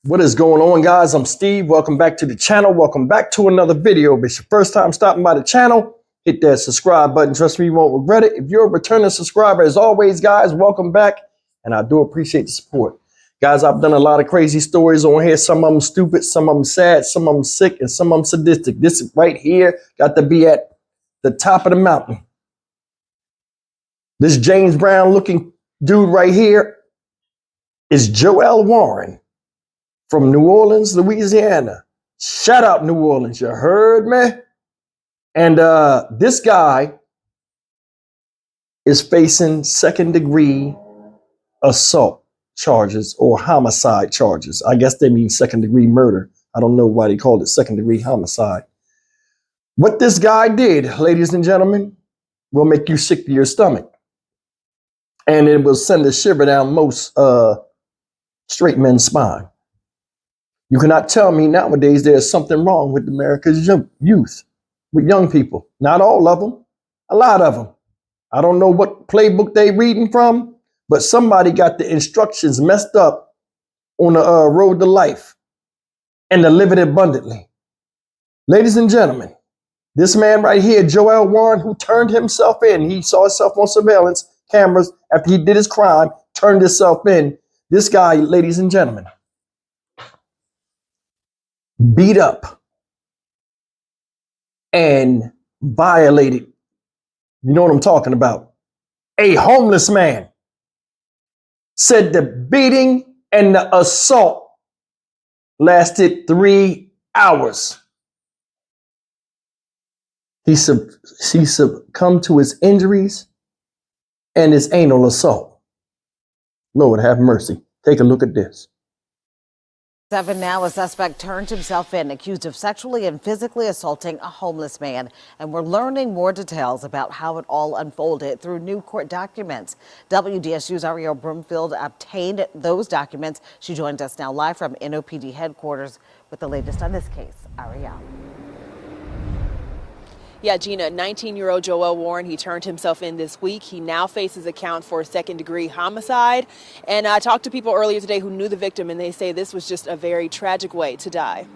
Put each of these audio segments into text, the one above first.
What is going on, guys? I'm Steve. Welcome back to the channel. Welcome back to another video. If it's your first time stopping by the channel, hit that subscribe button. Trust me, you won't regret it. If you're a returning subscriber, as always, guys, welcome back. And I do appreciate the support. Guys, I've done a lot of crazy stories on here. Some of them stupid, some of them sad, some of them sick, and some of them sadistic. This right here got to be at the top of the mountain. This James Brown looking dude right here is Joel Warren from New Orleans, Louisiana. Shout out New Orleans, you heard me? And this guy is facing second-degree assault charges or homicide charges. I guess they mean second-degree murder. I don't know why they called it second-degree homicide. What this guy did, ladies and gentlemen, will make you sick to your stomach. And it will send a shiver down most straight men's spine. You cannot tell me nowadays there's something wrong with America's youth, with young people. Not all of them, a lot of them. I don't know what playbook they reading from, but somebody got the instructions messed up on the road to life and to live it abundantly. Ladies and gentlemen, this man right here, Joel Warren, who turned himself in, he saw himself on surveillance cameras after he did his crime, turned himself in. This guy, ladies and gentlemen, beat up and violated, you know what I'm talking about, a homeless man. Said the beating and the assault lasted 3 hours. He succumbed to his injuries and his anal assault. Lord have mercy. Take a look at this. 7 now, a suspect turned himself in, accused of sexually and physically assaulting a homeless man. And we're learning more details about how it all unfolded through new court documents. WDSU's Ariel Broomfield obtained those documents. She joins us now live from NOPD headquarters with the latest on this case. Ariel. Yeah, Gina, 19-year-old Joel Warren, he turned himself in this week. He now faces a count for second-degree homicide. And I talked to people earlier today who knew the victim, and they say this was just a very tragic way to die.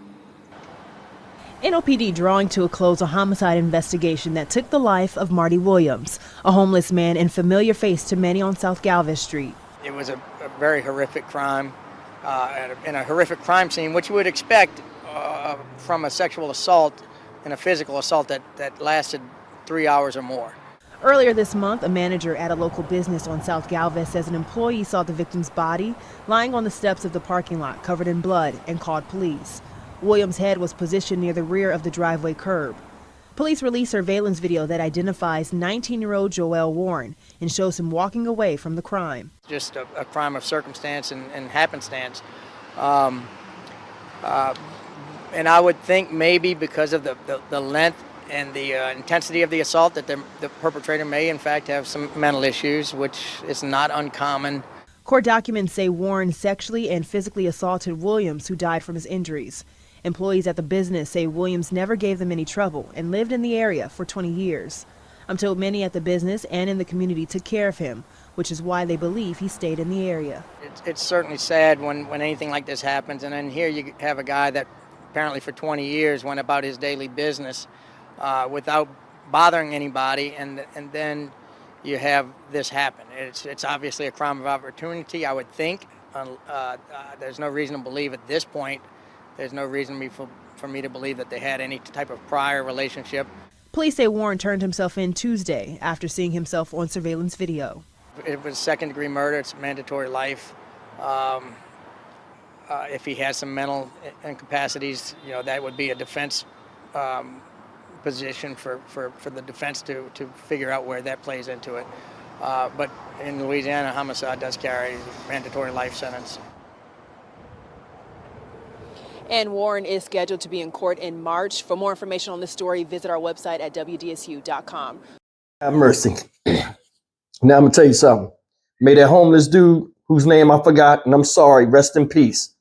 NOPD drawing to a close a homicide investigation that took the life of Marty Williams, a homeless man and familiar face to many on South Galvez Street. It was a very horrific crime, in a horrific crime scene, which you would expect from a sexual assault and a physical assault that lasted 3 hours or more. Earlier this month, a manager at a local business on South Galvez says an employee saw the victim's body lying on the steps of the parking lot covered in blood and called police. Williams' head was positioned near the rear of the driveway curb. Police released surveillance video that identifies 19-year-old Joel Warren and shows him walking away from the crime. Just a crime of circumstance and happenstance. And I would think maybe because of the length and the intensity of the assault that the perpetrator may in fact have some mental issues, which is not uncommon. Court documents say Warren sexually and physically assaulted Williams, who died from his injuries. Employees at the business say Williams never gave them any trouble and lived in the area for 20 years. I'm told many at the business and in the community took care of him, which is why they believe he stayed in the area. It's certainly sad when anything like this happens, and then here you have a guy that apparently for 20 years went about his daily business without bothering anybody, and then you have this happen. It's obviously a crime of opportunity, I would think. There's no reason to believe at this point, there's no reason for me to believe that they had any type of prior relationship. Police say Warren turned himself in Tuesday after seeing himself on surveillance video. It was second-degree murder. It's mandatory life. If he has some mental incapacities, you know, that would be a defense position for the defense to figure out where that plays into it. But in Louisiana, homicide does carry a mandatory life sentence. And Warren is scheduled to be in court in March. For more information on this story, visit our website at WDSU.com. Have mercy. Now I'm going to tell you something. May that homeless dude, whose name I forgot, and I'm sorry, rest in peace.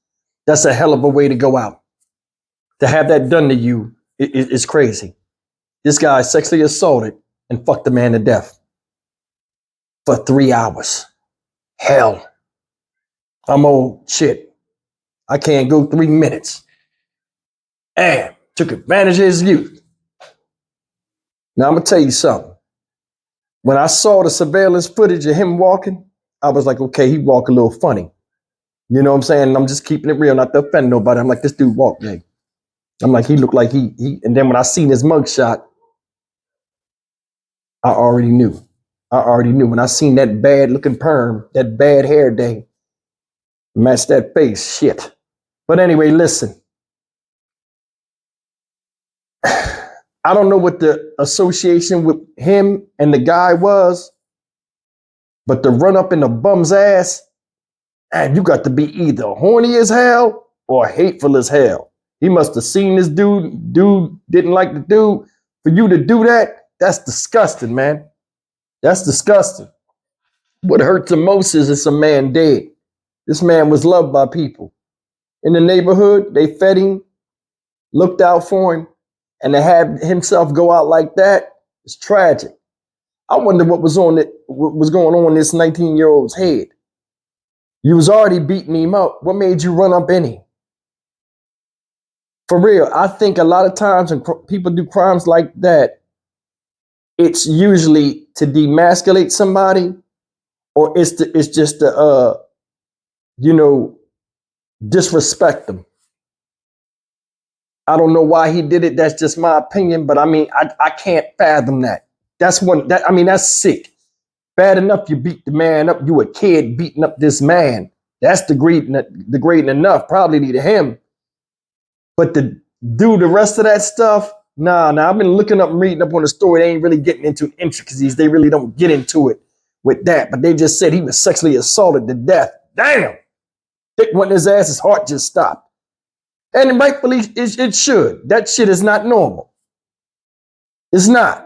That's a hell of a way to go out. To have that done to you is crazy. This guy sexually assaulted and fucked the man to death for 3 hours. Hell. I'm old shit. I can't go 3 minutes. Damn, took advantage of his youth. Now I'm gonna tell you something. When I saw the surveillance footage of him walking, I was like, okay, he walk a little funny. You know what I'm saying? I'm just keeping it real, not to offend nobody. I'm like, this dude walk gay. I'm like, he looked like he. And then when I seen his mugshot, I already knew. I already knew. When I seen that bad looking perm, that bad hair day, match that face, shit. But anyway, listen. I don't know what the association with him and the guy was, but the run up in the bum's ass, and you got to be either horny as hell or hateful as hell. He must have seen this dude. Dude didn't like the dude. For you to do that, that's disgusting, man. That's disgusting. What hurts the most is it's a man dead. This man was loved by people. In the neighborhood, they fed him, looked out for him, and to have himself go out like that is tragic. I wonder what was going on in this 19-year-old's head. You was already beating him up. What made you run up in him? For real, I think a lot of times when people do crimes like that, it's usually to demasculate somebody, or it's just to disrespect them. I don't know why he did it. That's just my opinion, but I mean, I can't fathom that. That's sick. Bad enough you beat the man up. You a kid beating up this man. That's degrading enough. Probably need him. But to do the rest of that stuff, nah. I've been looking up and reading up on the story. They ain't really getting into intricacies. They really don't get into it with that. But they just said he was sexually assaulted to death. Damn. Dick went in his ass, his heart just stopped. And rightfully, it should. That shit is not normal. It's not.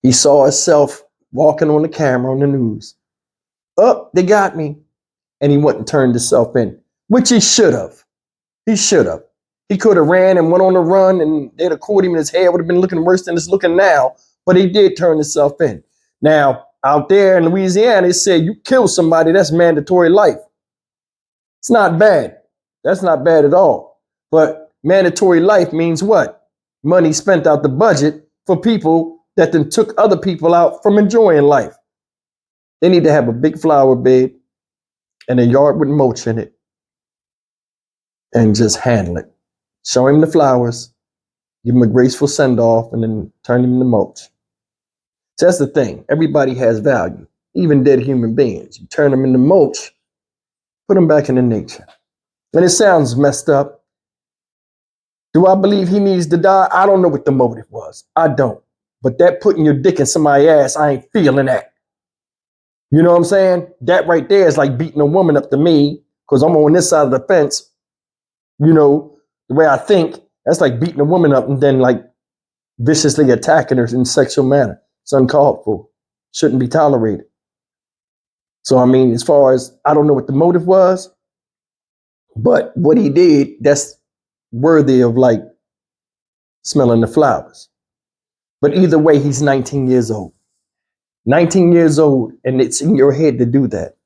He saw himself walking on the camera on the news. Oh, they got me. And he went and turned himself in, which he should have. He should have. He could have ran and went on the run, and they'd have caught him, and his hair would have been looking worse than it's looking now. But he did turn himself in. Now, out there in Louisiana, they said you kill somebody, that's mandatory life. It's not bad. That's not bad at all. But mandatory life means what? Money spent out the budget for people that then took other people out from enjoying life. They need to have a big flower bed and a yard with mulch in it and just handle it. Show him the flowers, give him a graceful send-off, and then turn him into mulch. So that's the thing. Everybody has value, even dead human beings. You turn them into mulch, put them back into nature. And it sounds messed up. Do I believe he needs to die? I don't know what the motive was. I don't. But that putting your dick in somebody's ass, I ain't feeling that. You know what I'm saying? That right there is like beating a woman up to me, because I'm on this side of the fence. You know, the way I think, that's like beating a woman up and then like viciously attacking her in a sexual manner. It's uncalled for. Shouldn't be tolerated. So, I mean, as far as, I don't know what the motive was, but what he did, that's worthy of like smelling the flowers. But either way, he's 19 years old. 19 years old, and it's in your head to do that.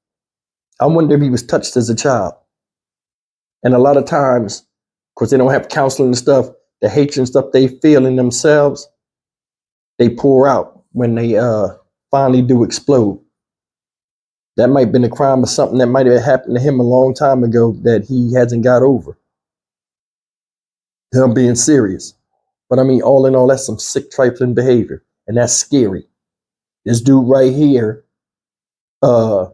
I wonder if he was touched as a child. And a lot of times, of course, they don't have counseling and stuff, the hatred and stuff they feel in themselves, they pour out when they finally do explode. That might have been a crime or something that might have happened to him a long time ago that he hasn't got over. Him being serious. But I mean, all in all, that's some sick, trifling behavior. And that's scary. This dude right here, Joe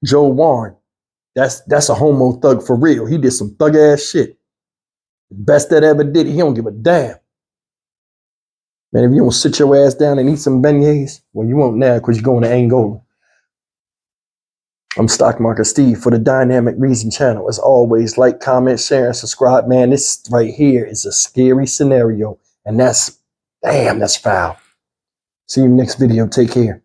Warren, that's a homo thug for real. He did some thug ass shit. Best that ever did it. He don't give a damn. Man, if you don't sit your ass down and eat some beignets, well, you won't now because you're going to Angola. I'm Stock Market Steve for the Dynamic Reason channel. As always, like, comment, share, and subscribe. Man, this right here is a scary scenario. And that's foul. See you next video. Take care.